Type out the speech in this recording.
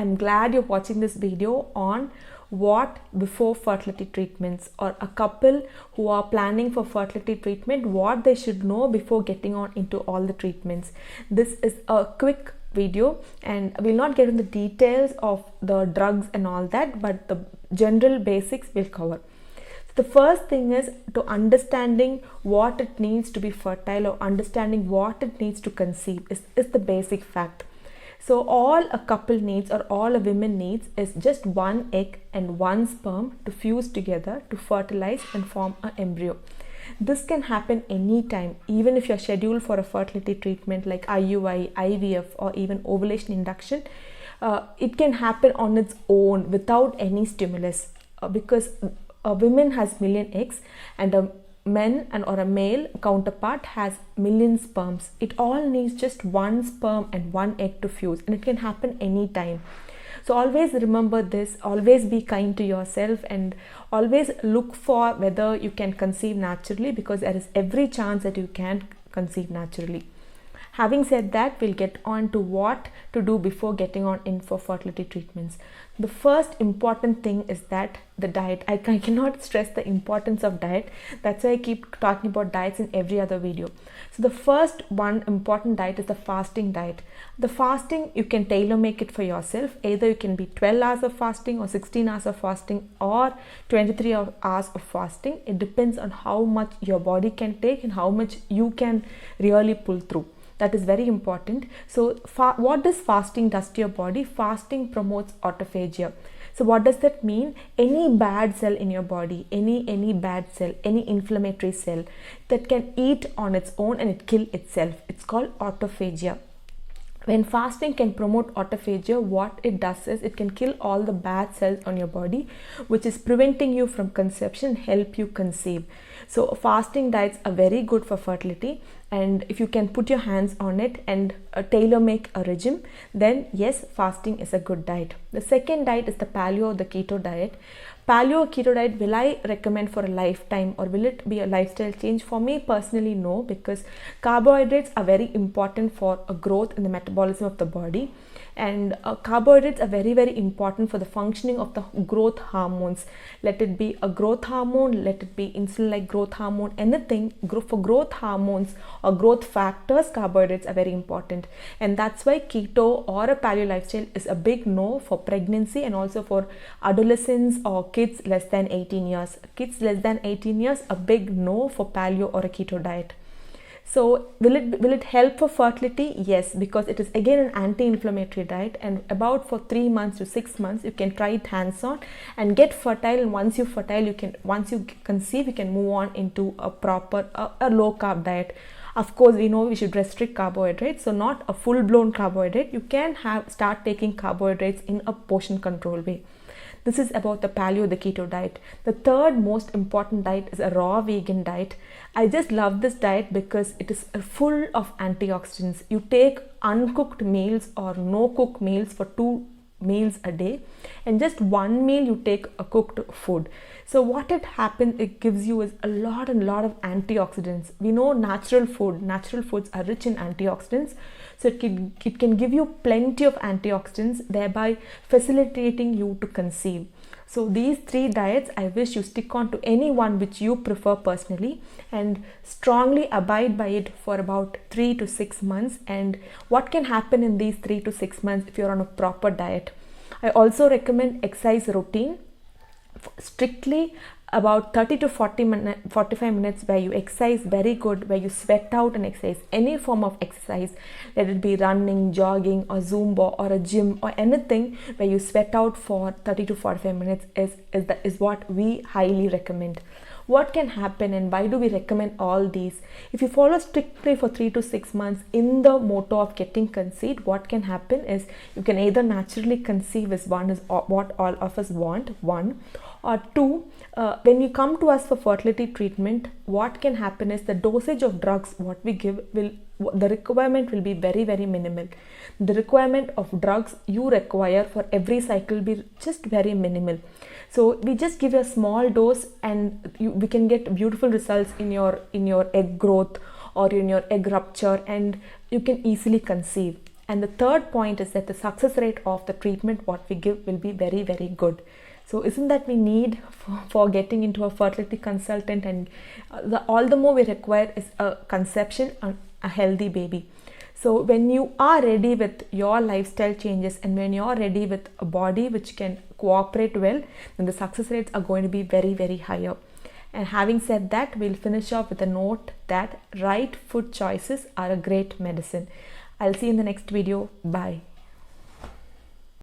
I'm glad you're watching this video on what before fertility treatments, or a couple who are planning for fertility treatment, what they should know before getting on into all the treatments. This is a quick video and we'll not get into the details of the drugs and all that, but the general basics we'll cover. The first thing is to understanding what it needs to be fertile, or understanding what it needs to conceive is the basic fact. So all a couple needs, or all a woman needs, is just one egg and one sperm to fuse together to fertilize and form an embryo. This can happen anytime, even if you're scheduled for a fertility treatment like IUI, IVF, or even ovulation induction. It can happen on its own without any stimulus, because a woman has million eggs and a man or a male counterpart has million sperms. It all needs just one sperm and one egg to fuse, and it can happen anytime. So always remember this, always be kind to yourself, and always look for whether you can conceive naturally, because there is every chance that you can conceive naturally. Having said that, we'll get on to what to do before getting on in for fertility treatments. The first important thing is that the diet. I cannot stress the importance of diet. That's why I keep talking about diets in every other video. So the first one important diet is the fasting diet. The fasting, you can tailor make it for yourself. Either you can be 12 hours of fasting, or 16 hours of fasting, or 23 hours of fasting. It depends on how much your body can take and how much you can really pull through. That is very important. So what does fasting does to your body? Fasting promotes autophagia. So what does that mean? Any bad cell in your body, any bad cell, any inflammatory cell that can eat on its own and it kill itself. It's called autophagia. When fasting can promote autophagia, what it does is it can kill all the bad cells on your body, which is preventing you from conception, help you conceive. So fasting diets are very good for fertility, and if you can put your hands on it and tailor make a regime, then yes, fasting is a good diet. The second diet is the paleo or the keto diet. Paleo keto diet, will I recommend for a lifetime, or will it be a lifestyle change? For me personally, no, because carbohydrates are very important for a growth in the metabolism of the body, and carbohydrates are very, very important for the functioning of the growth hormones. Let it be a growth hormone, let it be insulin like growth hormone, anything for growth hormones or growth factors, carbohydrates are very important. And that's why keto or a paleo lifestyle is a big no for pregnancy, and also for adolescents or kids less than 18 years. Kids less than 18 years, a big no for paleo or a keto diet. So will it help for fertility? Yes, because it is again an anti-inflammatory diet, and about for 3 months to 6 months you can try it hands-on and get fertile. And once you conceive, you can move on into a proper a low carb diet. Of course, we know we should restrict carbohydrates, so not a full-blown carbohydrate. You can start taking carbohydrates in a portion control way. This is about the paleo, the keto diet. The third most important diet is a raw vegan diet. I just love this diet because it is full of antioxidants. You take uncooked meals or no cook meals for 2 meals a day, and just 1 meal you take a cooked food. So what it gives you is a lot of antioxidants. We know natural foods are rich in antioxidants, so it can give you plenty of antioxidants, thereby facilitating you to conceive. So these 3 diets, I wish you stick on to any one which you prefer personally, and strongly abide by it for about 3 to 6 months. And what can happen in these 3 to 6 months if you're on a proper diet? I also recommend exercise routine, strictly about 30 to 45 minutes where you exercise very good, where you sweat out and exercise. Any form of exercise, let it be running, jogging, or Zumba, or a gym, or anything where you sweat out for 30 to 45 minutes is what we highly recommend. What can happen, and why do we recommend all these? If you follow strictly for 3 to 6 months in the motto of getting conceived, what can happen is you can either naturally conceive, is what all of us want, 1, or 2, when you come to us for fertility treatment, what can happen is the dosage of drugs what we give the requirement will be very, very minimal. The requirement of drugs you require for every cycle will be just very minimal. So we just give a small dose, and we can get beautiful results in your egg growth or in your egg rupture, and you can easily conceive. And the third point is that the success rate of the treatment what we give will be very, very good. So isn't that we need for getting into a fertility consultant, and all the more we require is a conception and a healthy baby. So when you are ready with your lifestyle changes and when you're ready with a body which can cooperate well, then the success rates are going to be very, very higher. And having said that, we'll finish off with a note that right food choices are a great medicine. I'll see you in the next video. Bye.